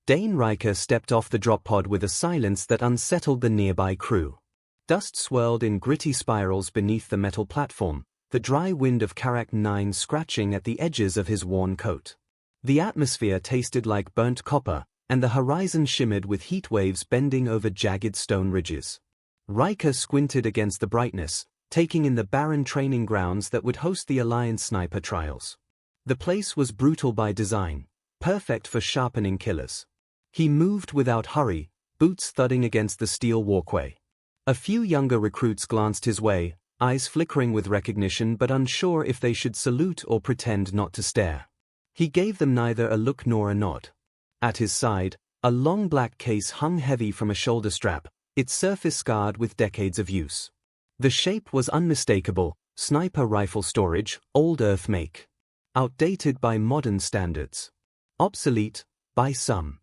Dane Riker stepped off the drop pod with a silence that unsettled the nearby crew. Dust swirled in gritty spirals beneath the metal platform, the dry wind of Karak 9 scratching at the edges of his worn coat. The atmosphere tasted like burnt copper, and the horizon shimmered with heat waves bending over jagged stone ridges. Riker squinted against the brightness, taking in the barren training grounds that would host the Alliance sniper trials. The place was brutal by design, perfect for sharpening killers. He moved without hurry, boots thudding against the steel walkway. A few younger recruits glanced his way, eyes flickering with recognition but unsure if they should salute or pretend not to stare. He gave them neither a look nor a nod. At his side, a long black case hung heavy from a shoulder strap, its surface scarred with decades of use. The shape was unmistakable, sniper rifle storage, old Earth make. Outdated by modern standards. Obsolete, by some.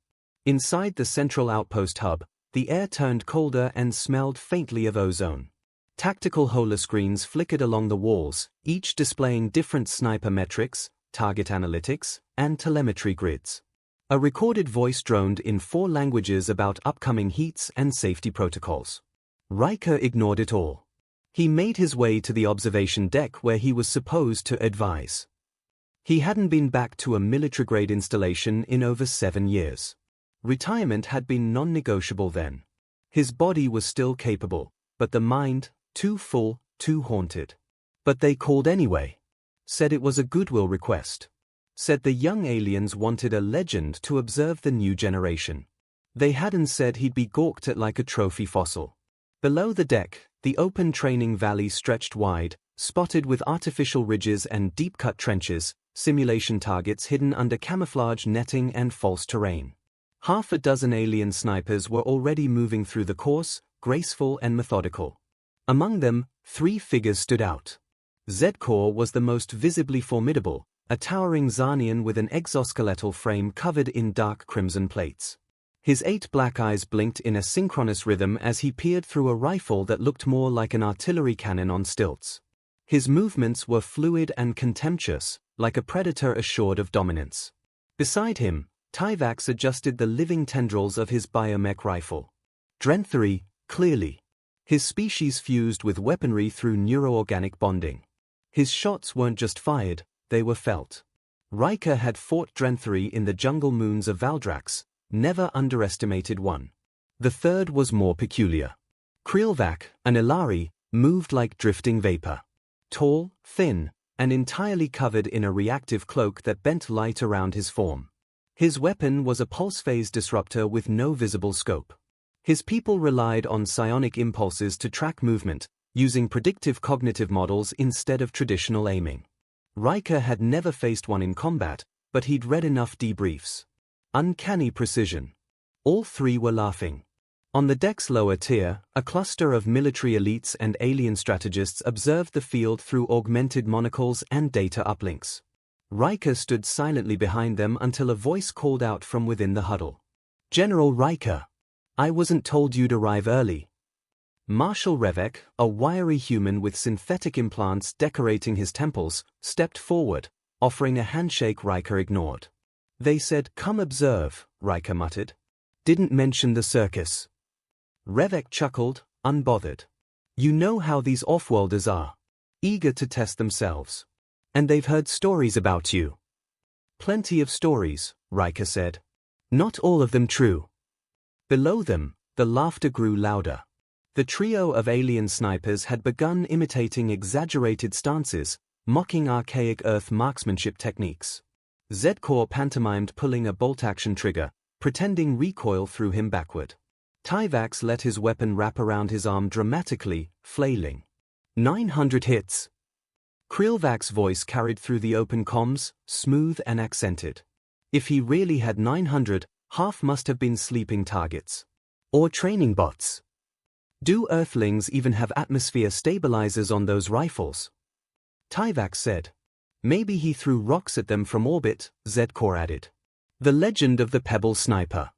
Inside the central outpost hub, the air turned colder and smelled faintly of ozone. Tactical holoscreens flickered along the walls, each displaying different sniper metrics, target analytics, and telemetry grids. A recorded voice droned in 4 languages about upcoming heats and safety protocols. Riker ignored it all. He made his way to the observation deck where he was supposed to advise. He hadn't been back to a military-grade installation in over 7 years. Retirement had been non-negotiable then. His body was still capable, but the mind, too full, too haunted. But they called anyway. Said it was a goodwill request. Said the young aliens wanted a legend to observe the new generation. They hadn't said he'd be gawked at like a trophy fossil. Below the deck, the open training valley stretched wide, spotted with artificial ridges and deep-cut trenches, simulation targets hidden under camouflage netting and false terrain. Half a dozen alien snipers were already moving through the course, graceful and methodical. Among them, 3 figures stood out. Z-Corps was the most visibly formidable, a towering Xarnian with an exoskeletal frame covered in dark crimson plates. His 8 black eyes blinked in a synchronous rhythm as he peered through a rifle that looked more like an artillery cannon on stilts. His movements were fluid and contemptuous, like a predator assured of dominance. Beside him, Tyvax adjusted the living tendrils of his biomech rifle. Drenthari, clearly. His species fused with weaponry through neuroorganic bonding. His shots weren't just fired, they were felt. Riker had fought Drenthari in the jungle moons of Valdrax, never underestimated one. The third was more peculiar. Krilvac, an Ilari, moved like drifting vapor. Tall, thin, and entirely covered in a reactive cloak that bent light around his form. His weapon was a pulse phase disruptor with no visible scope. His people relied on psionic impulses to track movement, using predictive cognitive models instead of traditional aiming. Riker had never faced one in combat, but he'd read enough debriefs. Uncanny precision. All 3 were laughing. On the deck's lower tier, a cluster of military elites and alien strategists observed the field through augmented monocles and data uplinks. Riker stood silently behind them until a voice called out from within the huddle. "General Riker! I wasn't told you'd arrive early." Marshal Revek, a wiry human with synthetic implants decorating his temples, stepped forward, offering a handshake Riker ignored. "They said, 'Come observe,'" Riker muttered. "Didn't mention the circus." Revek chuckled, unbothered. "You know how these off-worlders are. Eager to test themselves. And they've heard stories about you." "Plenty of stories," Riker said. "Not all of them true." Below them, the laughter grew louder. The trio of alien snipers had begun imitating exaggerated stances, mocking archaic Earth marksmanship techniques. Z-Corps pantomimed pulling a bolt-action trigger, pretending recoil threw him backward. Tyvax let his weapon wrap around his arm dramatically, flailing. 900 hits. Krilvac's voice carried through the open comms, smooth and accented. If he really had 900, half must have been sleeping targets. Or training bots. Do Earthlings even have atmosphere stabilizers on those rifles? Tyvax said. Maybe he threw rocks at them from orbit, Z-Corps added. The legend of the Pebble Sniper.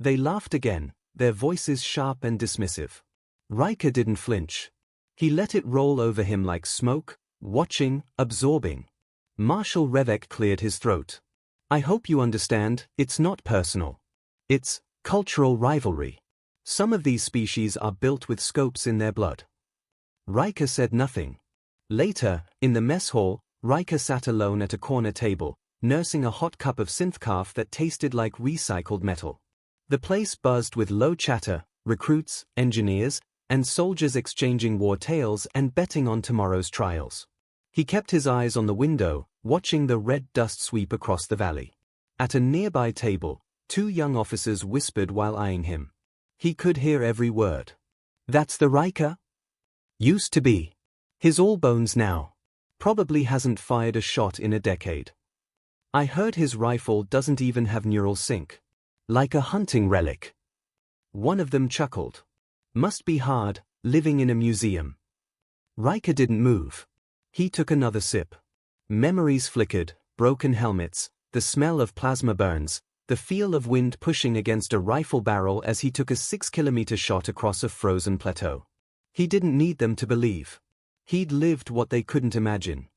They laughed again, their voices sharp and dismissive. Riker didn't flinch. He let it roll over him like smoke, watching, absorbing. Marshal Revek cleared his throat. I hope you understand, it's not personal. It's cultural rivalry. Some of these species are built with scopes in their blood. Riker said nothing. Later, in the mess hall, Riker sat alone at a corner table, nursing a hot cup of synthcaf that tasted like recycled metal. The place buzzed with low chatter, recruits, engineers, and soldiers exchanging war tales and betting on tomorrow's trials. He kept his eyes on the window, watching the red dust sweep across the valley. At a nearby table, two young officers whispered while eyeing him. He could hear every word. "That's the Riker?" "Used to be. He's all bones now. Probably hasn't fired a shot in a decade. I heard his rifle doesn't even have neural sync. Like a hunting relic." One of them chuckled. "Must be hard, living in a museum." Riker didn't move. He took another sip. Memories flickered, broken helmets, the smell of plasma burns, the feel of wind pushing against a rifle barrel as he took a 6-kilometer shot across a frozen plateau. He didn't need them to believe. He'd lived what they couldn't imagine.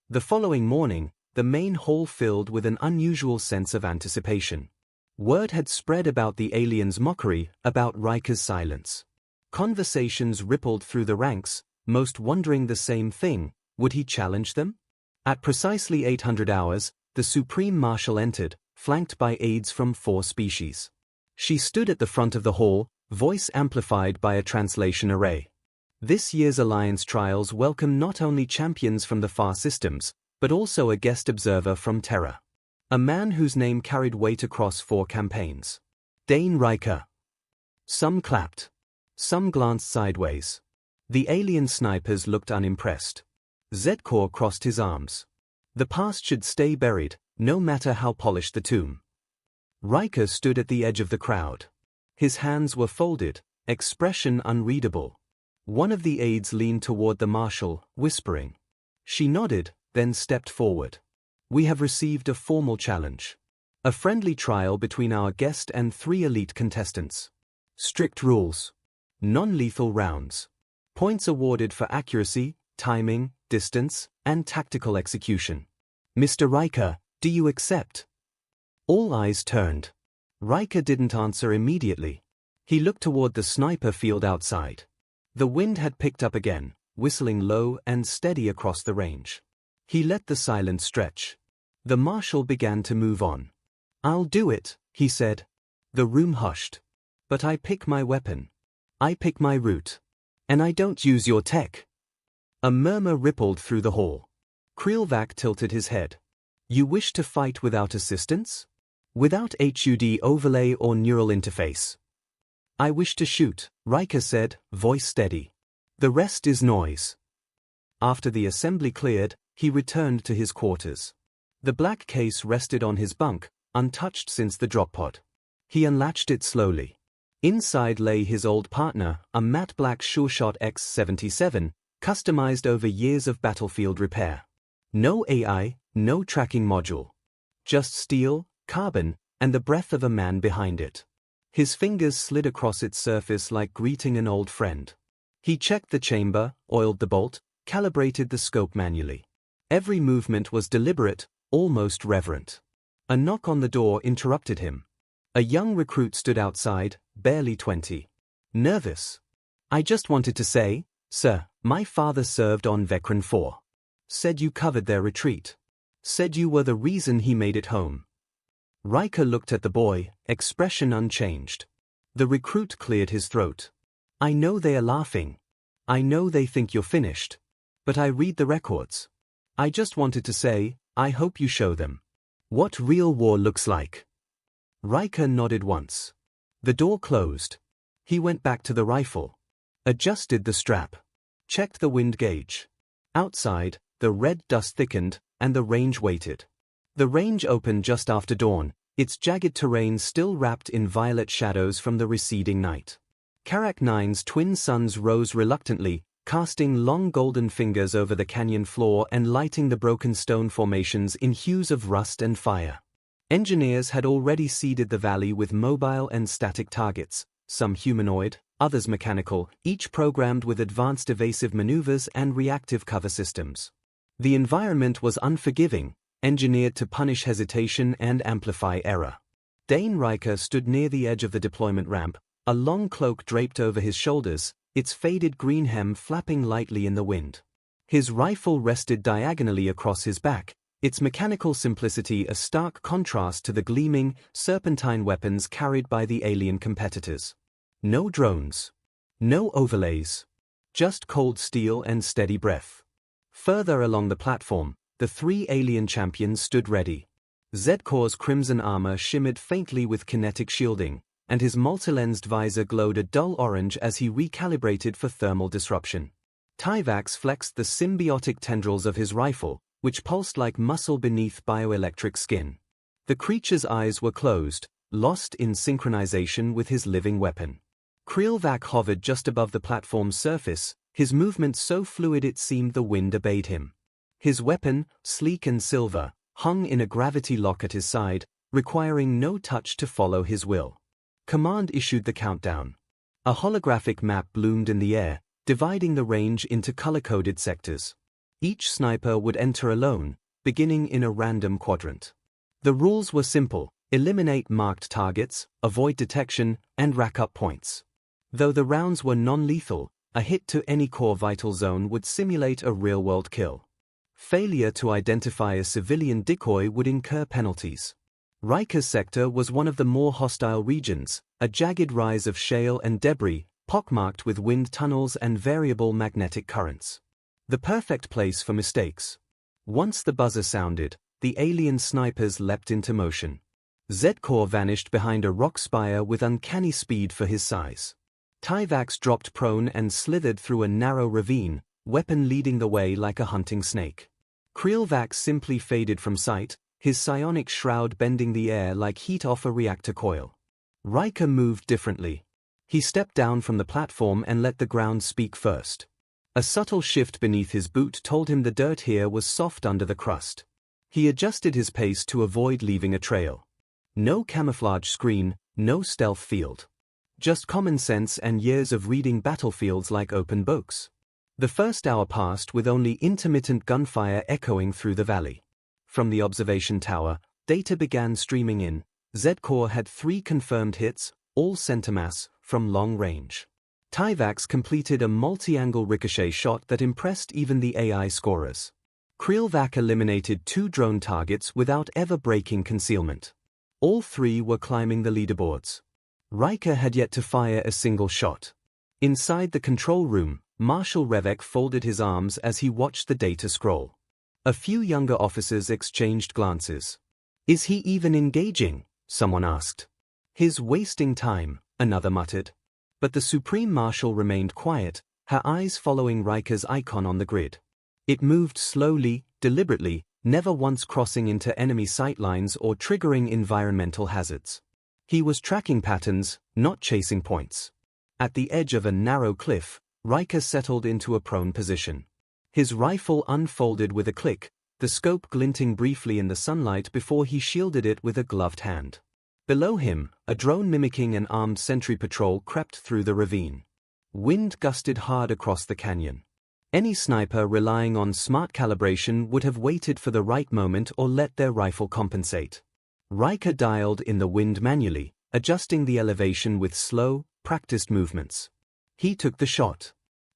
The following morning, the main hall filled with an unusual sense of anticipation. Word had spread about the aliens' mockery, about Riker's silence. Conversations rippled through the ranks, most wondering the same thing: would he challenge them? At precisely 800 hours, the Supreme Marshal entered, flanked by aides from 4 species. She stood at the front of the hall, voice amplified by a translation array. This year's Alliance trials welcome not only champions from the far systems, but also a guest observer from Terra. A man whose name carried weight across 4 campaigns. Dane Riker. Some clapped. Some glanced sideways. The alien snipers looked unimpressed. Zedkor crossed his arms. The past should stay buried, no matter how polished the tomb. Riker stood at the edge of the crowd. His hands were folded, expression unreadable. One of the aides leaned toward the marshal, whispering. She nodded, then stepped forward. "We have received a formal challenge. A friendly trial between our guest and 3 elite contestants. Strict rules. Non-lethal rounds. Points awarded for accuracy, timing, distance, and tactical execution. Mr. Riker, do you accept?" All eyes turned. Riker didn't answer immediately. He looked toward the sniper field outside. The wind had picked up again, whistling low and steady across the range. He let the silence stretch. The marshal began to move on. "I'll do it," he said. The room hushed. "But I pick my weapon. I pick my route. And I don't use your tech." A murmur rippled through the hall. Krielvak tilted his head. "You wish to fight without assistance? Without HUD overlay or neural interface?" "I wish to shoot," Riker said, voice steady. "The rest is noise." After the assembly cleared, he returned to his quarters. The black case rested on his bunk, untouched since the drop pod. He unlatched it slowly. Inside lay his old partner, a matte black SureShot X-77, customized over years of battlefield repair. No AI, no tracking module. Just steel, carbon, and the breath of a man behind it. His fingers slid across its surface like greeting an old friend. He checked the chamber, oiled the bolt, calibrated the scope manually. Every movement was deliberate, almost reverent. A knock on the door interrupted him. A young recruit stood outside, barely 20. Nervous. "I just wanted to say, sir, my father served on Vecran 4. Said you covered their retreat. Said you were the reason he made it home." Riker looked at the boy, expression unchanged. The recruit cleared his throat. "I know they are laughing. I know they think you're finished. But I read the records. I just wanted to say, I hope you show them what real war looks like." Riker nodded once. The door closed. He went back to the rifle. Adjusted the strap. Checked the wind gauge. Outside, the red dust thickened, and the range waited. The range opened just after dawn, its jagged terrain still wrapped in violet shadows from the receding night. Karak 9's twin suns rose reluctantly, casting long golden fingers over the canyon floor and lighting the broken stone formations in hues of rust and fire. Engineers had already seeded the valley with mobile and static targets, some humanoid, others mechanical, each programmed with advanced evasive maneuvers and reactive cover systems. The environment was unforgiving, engineered to punish hesitation and amplify error. Dane Riker stood near the edge of the deployment ramp, a long cloak draped over his shoulders, its faded green hem flapping lightly in the wind. His rifle rested diagonally across his back, its mechanical simplicity a stark contrast to the gleaming, serpentine weapons carried by the alien competitors. No drones. No overlays. Just cold steel and steady breath. Further along the platform, the three alien champions stood ready. Zedcor's crimson armor shimmered faintly with kinetic shielding, and his multi-lensed visor glowed a dull orange as he recalibrated for thermal disruption. Tyvax flexed the symbiotic tendrils of his rifle, which pulsed like muscle beneath bioelectric skin. The creature's eyes were closed, lost in synchronization with his living weapon. Kreelvac hovered just above the platform's surface, his movement so fluid it seemed the wind obeyed him. His weapon, sleek and silver, hung in a gravity lock at his side, requiring no touch to follow his will. Command issued the countdown. A holographic map bloomed in the air, dividing the range into color-coded sectors. Each sniper would enter alone, beginning in a random quadrant. The rules were simple: eliminate marked targets, avoid detection, and rack up points. Though the rounds were non-lethal, a hit to any core vital zone would simulate a real-world kill. Failure to identify a civilian decoy would incur penalties. Riker's sector was one of the more hostile regions, a jagged rise of shale and debris, pockmarked with wind tunnels and variable magnetic currents. The perfect place for mistakes. Once the buzzer sounded, the alien snipers leapt into motion. Zedcor vanished behind a rock spire with uncanny speed for his size. Tyvax dropped prone and slithered through a narrow ravine, weapon leading the way like a hunting snake. Kreelvac simply faded from sight, his psionic shroud bending the air like heat off a reactor coil. Riker moved differently. He stepped down from the platform and let the ground speak first. A subtle shift beneath his boot told him the dirt here was soft under the crust. He adjusted his pace to avoid leaving a trail. No camouflage screen, no stealth field. Just common sense and years of reading battlefields like open books. The first hour passed with only intermittent gunfire echoing through the valley. From the observation tower, data began streaming in. Zedcor had 3 confirmed hits, all center mass, from long range. Tyvax completed a multi-angle ricochet shot that impressed even the AI scorers. Kreelvac eliminated 2 drone targets without ever breaking concealment. All 3 were climbing the leaderboards. Riker had yet to fire a single shot. Inside the control room, Marshal Revek folded his arms as he watched the data scroll. A few younger officers exchanged glances. "Is he even engaging?" someone asked. "He's wasting time," another muttered. But the Supreme Marshal remained quiet, her eyes following Riker's icon on the grid. It moved slowly, deliberately, never once crossing into enemy sightlines or triggering environmental hazards. He was tracking patterns, not chasing points. At the edge of a narrow cliff, Riker settled into a prone position. His rifle unfolded with a click, the scope glinting briefly in the sunlight before he shielded it with a gloved hand. Below him, a drone mimicking an armed sentry patrol crept through the ravine. Wind gusted hard across the canyon. Any sniper relying on smart calibration would have waited for the right moment or let their rifle compensate. Riker dialed in the wind manually, adjusting the elevation with slow, practiced movements. He took the shot.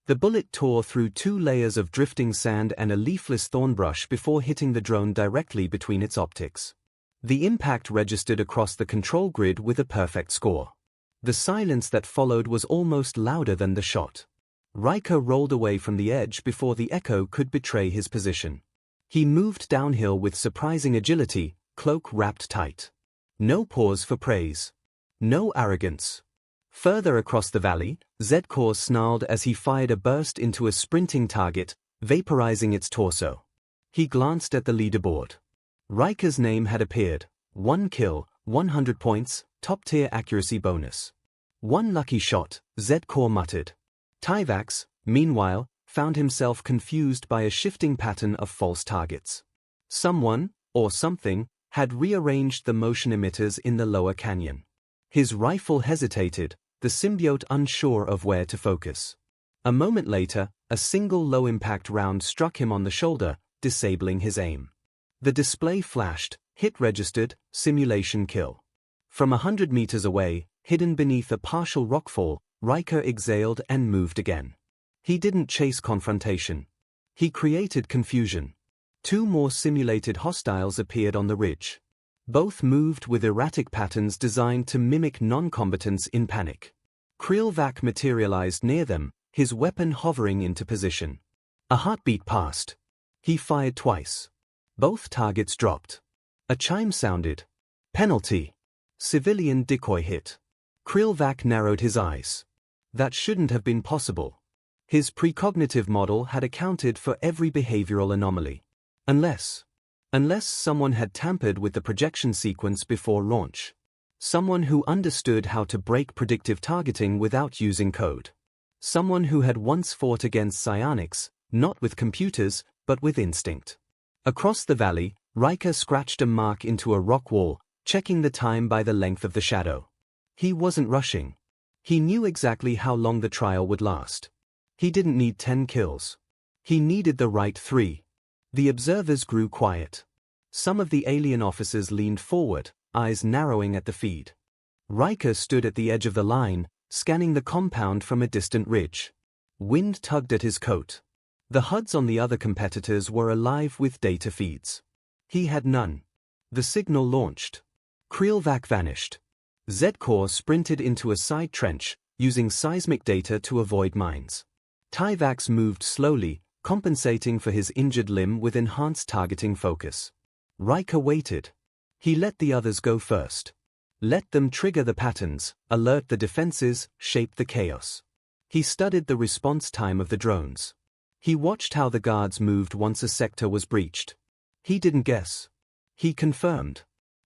The bullet tore through 2 layers of drifting sand and a leafless thornbrush before hitting the drone directly between its optics. The impact registered across the control grid with a perfect score. The silence that followed was almost louder than the shot. Riker rolled away from the edge before the echo could betray his position. He moved downhill with surprising agility, cloak wrapped tight. No pause for praise. No arrogance. Further across the valley, Zedcor snarled as he fired a burst into a sprinting target, vaporizing its torso. He glanced at the leaderboard. Riker's name had appeared. 1 kill, 100 points, top-tier accuracy bonus. 1 lucky shot, Zedcor muttered. Tyvax, meanwhile, found himself confused by a shifting pattern of false targets. Someone, or something, had rearranged the motion emitters in the lower canyon. His rifle hesitated, the symbiote unsure of where to focus. A moment later, a single low-impact round struck him on the shoulder, disabling his aim. The display flashed, hit registered, simulation kill. From 100 meters away, hidden beneath a partial rockfall, Riker exhaled and moved again. He didn't chase confrontation. He created confusion. 2 more simulated hostiles appeared on the ridge. Both moved with erratic patterns designed to mimic non-combatants in panic. Krilvak materialized near them, his weapon hovering into position. A heartbeat passed. He fired twice. Both targets dropped. A chime sounded. Penalty. Civilian decoy hit. Krilvak narrowed his eyes. That shouldn't have been possible. His precognitive model had accounted for every behavioral anomaly. Unless someone had tampered with the projection sequence before launch. Someone who understood how to break predictive targeting without using code. Someone who had once fought against psionics, not with computers, but with instinct. Across the valley, Riker scratched a mark into a rock wall, checking the time by the length of the shadow. He wasn't rushing. He knew exactly how long the trial would last. He didn't need 10 kills. He needed the right 3. The observers grew quiet. Some of the alien officers leaned forward, eyes narrowing at the feed. Riker stood at the edge of the line, scanning the compound from a distant ridge. Wind tugged at his coat. The HUDs on the other competitors were alive with data feeds. He had none. The signal launched. Krilvak vanished. Zedkor sprinted into a side trench, using seismic data to avoid mines. Tyvax moved slowly, compensating for his injured limb with enhanced targeting focus. Riker waited. He let the others go first. Let them trigger the patterns, alert the defenses, shape the chaos. He studied the response time of the drones. He watched how the guards moved once a sector was breached. He didn't guess. He confirmed.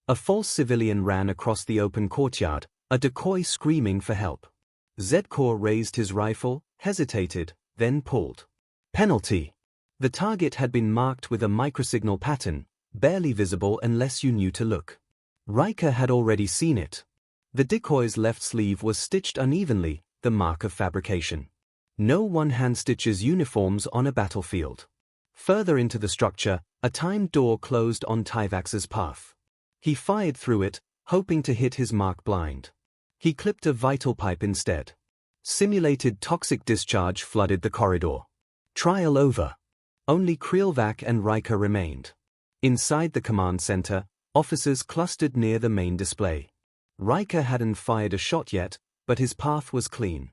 A false civilian ran across the open courtyard, a decoy screaming for help. Zedkor raised his rifle, hesitated, then pulled. Penalty. The target had been marked with a microsignal pattern, barely visible unless you knew to look. Riker had already seen it. The decoy's left sleeve was stitched unevenly, the mark of fabrication. No one hand stitches uniforms on a battlefield. Further into the structure, a timed door closed on Tyvax's path. He fired through it, hoping to hit his mark blind. He clipped a vital pipe instead. Simulated toxic discharge flooded the corridor. Trial over. Only Krilvak and Riker remained. Inside the command center, officers clustered near the main display. Riker hadn't fired a shot yet, but his path was clean.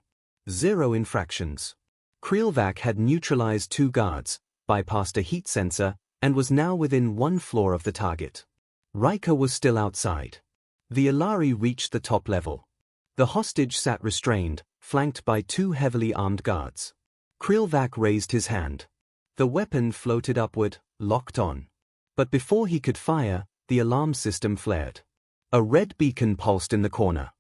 0 infractions. Krilvak had neutralized 2 guards, bypassed a heat sensor, and was now within 1 floor of the target. Riker was still outside. The Ilari reached the top level. The hostage sat restrained, flanked by 2 heavily armed guards. Krilvak raised his hand. The weapon floated upward, locked on. But before he could fire, the alarm system flared. A red beacon pulsed in the corner.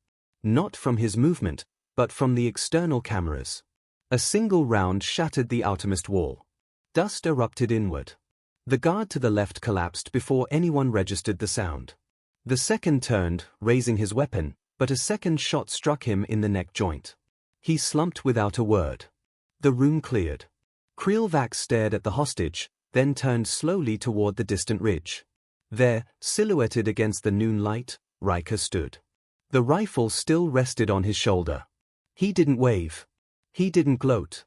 Not from his movement, but from the external cameras. A single round shattered the outermost wall. Dust erupted inward. The guard to the left collapsed before anyone registered the sound. The second turned, raising his weapon, but a second shot struck him in the neck joint. He slumped without a word. The room cleared. Krilvak stared at the hostage, then turned slowly toward the distant ridge. There, silhouetted against the noon light, Riker stood. The rifle still rested on his shoulder. He didn't wave. He didn't gloat.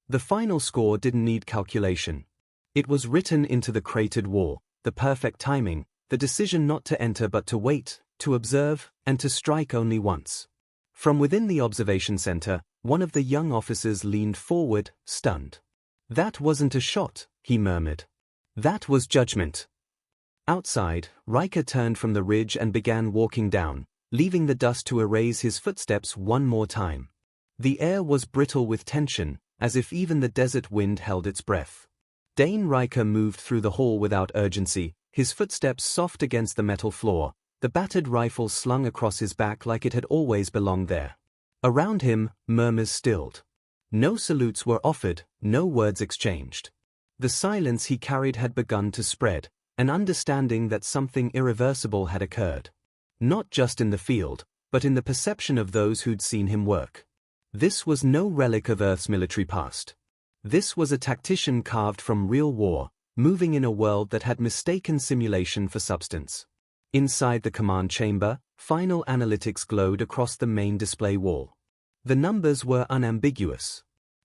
The final score didn't need calculation. It was written into the cratered wall, the perfect timing, the decision not to enter but to wait, to observe, and to strike only once. From within the observation center, one of the young officers leaned forward, stunned. "That wasn't a shot," he murmured. "That was judgment." Outside, Riker turned from the ridge and began walking down, leaving the dust to erase his footsteps one more time. The air was brittle with tension, as if even the desert wind held its breath. Dane Riker moved through the hall without urgency, his footsteps soft against the metal floor, the battered rifle slung across his back like it had always belonged there. Around him, murmurs stilled. No salutes were offered, no words exchanged. The silence he carried had begun to spread, an understanding that something irreversible had occurred. Not just in the field, but in the perception of those who'd seen him work. This was no relic of Earth's military past. This was a tactician carved from real war, moving in a world that had mistaken simulation for substance. Inside the command chamber, Final analytics glowed across the main display wall. The numbers were unambiguous.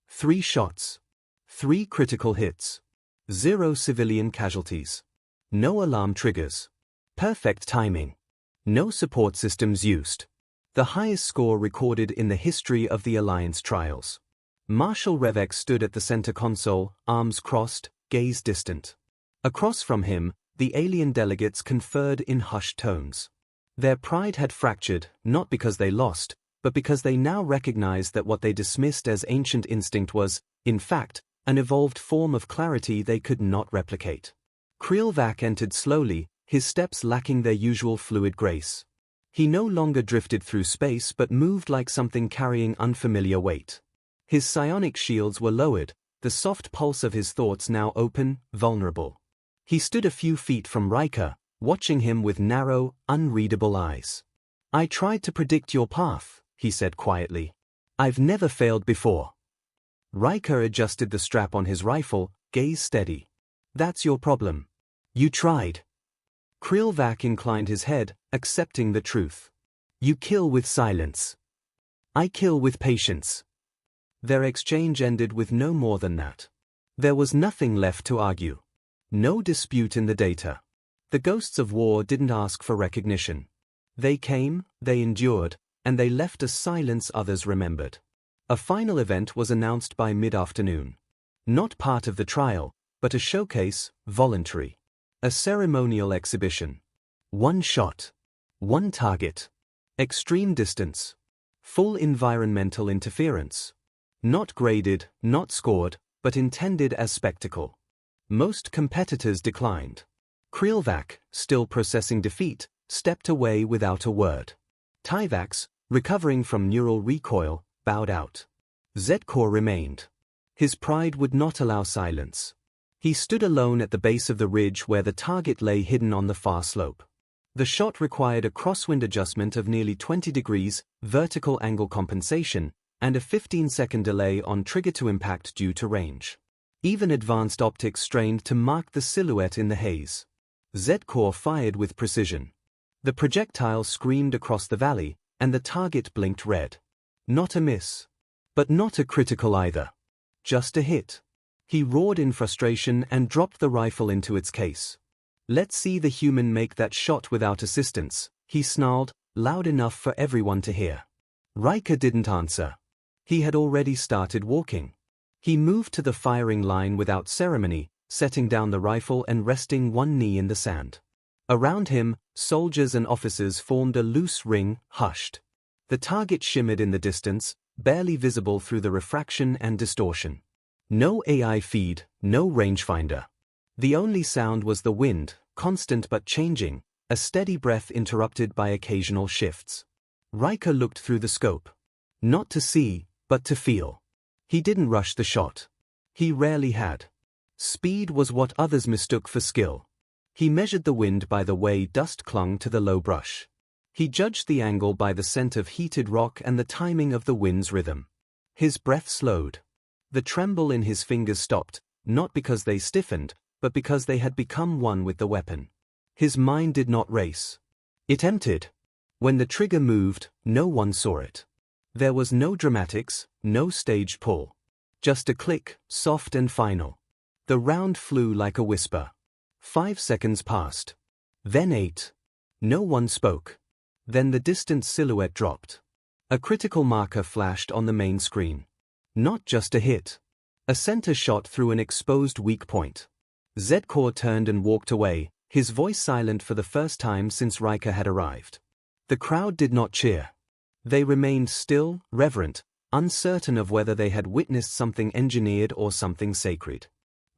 3 shots. 3 critical hits. 0 civilian casualties. No alarm triggers. Perfect timing. No support systems used. The highest score recorded in the history of the Alliance trials. Marshal Revek stood at the center console, arms crossed, gaze distant. Across from him, the alien delegates conferred in hushed tones. Their pride had fractured, not because they lost, but because they now recognized that what they dismissed as ancient instinct was, in fact, an evolved form of clarity they could not replicate. Krielvak entered slowly, his steps lacking their usual fluid grace. He no longer drifted through space but moved like something carrying unfamiliar weight. His psionic shields were lowered, the soft pulse of his thoughts now open, vulnerable. He stood a few feet from Riker, watching him with narrow, unreadable eyes. "I tried to predict your path," he said quietly. "I've never failed before." Riker adjusted the strap on his rifle, gaze steady. "That's your problem. You tried." Krielvak inclined his head, accepting the truth. "You kill with silence. I kill with patience." Their exchange ended with no more than that. There was nothing left to argue. No dispute in the data. The ghosts of war didn't ask for recognition. They came, they endured, and they left a silence others remembered. A final event was announced by mid-afternoon. Not part of the trial, but a showcase, voluntary. A ceremonial exhibition. 1 shot. 1 target. Extreme distance. Full environmental interference. Not graded, not scored, but intended as spectacle. Most competitors declined. Krielvak, still processing defeat, stepped away without a word. Tyvax, recovering from neural recoil, bowed out. Zedkor remained. His pride would not allow silence. He stood alone at the base of the ridge where the target lay hidden on the far slope. The shot required a crosswind adjustment of nearly 20 degrees, vertical angle compensation, and a 15-second delay on trigger to impact due to range. Even advanced optics strained to mark the silhouette in the haze. Zedkor fired with precision. The projectile screamed across the valley, and the target blinked red. Not a miss. But not a critical either. Just a hit. He roared in frustration and dropped the rifle into its case. "Let's see the human make that shot without assistance," he snarled, loud enough for everyone to hear. Riker didn't answer. He had already started walking. He moved to the firing line without ceremony, setting down the rifle and resting one knee in the sand. Around him, soldiers and officers formed a loose ring, hushed. The target shimmered in the distance, barely visible through the refraction and distortion. No AI feed, no rangefinder. The only sound was the wind, constant but changing, a steady breath interrupted by occasional shifts. Riker looked through the scope. Not to see, but to feel. He didn't rush the shot. He rarely had. Speed was what others mistook for skill. He measured the wind by the way dust clung to the low brush. He judged the angle by the scent of heated rock and the timing of the wind's rhythm. His breath slowed. The tremble in his fingers stopped, not because they stiffened, but because they had become one with the weapon. His mind did not race. It emptied. When the trigger moved, no one saw it. There was no dramatics, no staged pull. Just a click, soft and final. The round flew like a whisper. 5 seconds passed. Then 8. No one spoke. Then the distant silhouette dropped. A critical marker flashed on the main screen. Not just a hit. A center shot through an exposed weak point. Zedkor turned and walked away, his voice silent for the first time since Riker had arrived. The crowd did not cheer. They remained still, reverent, uncertain of whether they had witnessed something engineered or something sacred.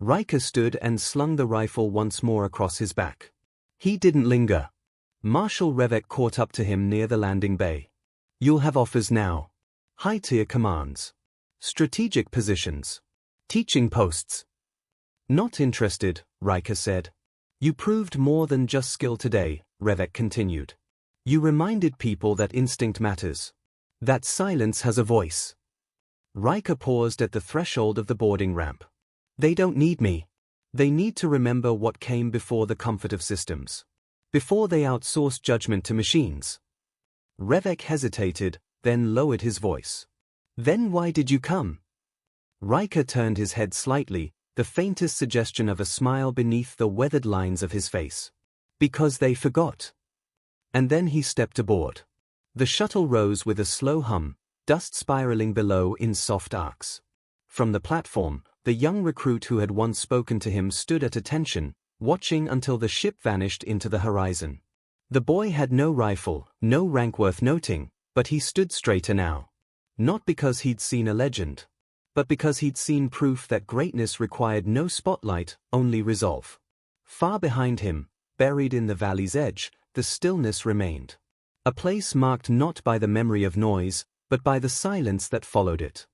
Riker stood and slung the rifle once more across his back. He didn't linger. Marshal Revek caught up to him near the landing bay. "You'll have offers now. High-tier commands. Strategic positions. Teaching posts." "Not interested," Riker said. "You proved more than just skill today," Revek continued. "You reminded people that instinct matters. That silence has a voice." Riker paused at the threshold of the boarding ramp. "They don't need me. They need to remember what came before the comfort of systems. Before they outsourced judgment to machines. Revek hesitated, then lowered his voice. Then why did you come? Riker turned his head slightly, the faintest suggestion of a smile beneath the weathered lines of his face. Because they forgot. And then he stepped aboard. The shuttle rose with a slow hum, dust spiraling below in soft arcs. From the platform, the young recruit who had once spoken to him stood at attention, watching until the ship vanished into the horizon. The boy had no rifle, no rank worth noting, but he stood straighter now. Not because he'd seen a legend, but because he'd seen proof that greatness required no spotlight, only resolve. Far behind him, buried in the valley's edge, the stillness remained. A place marked not by the memory of noise, but by the silence that followed it.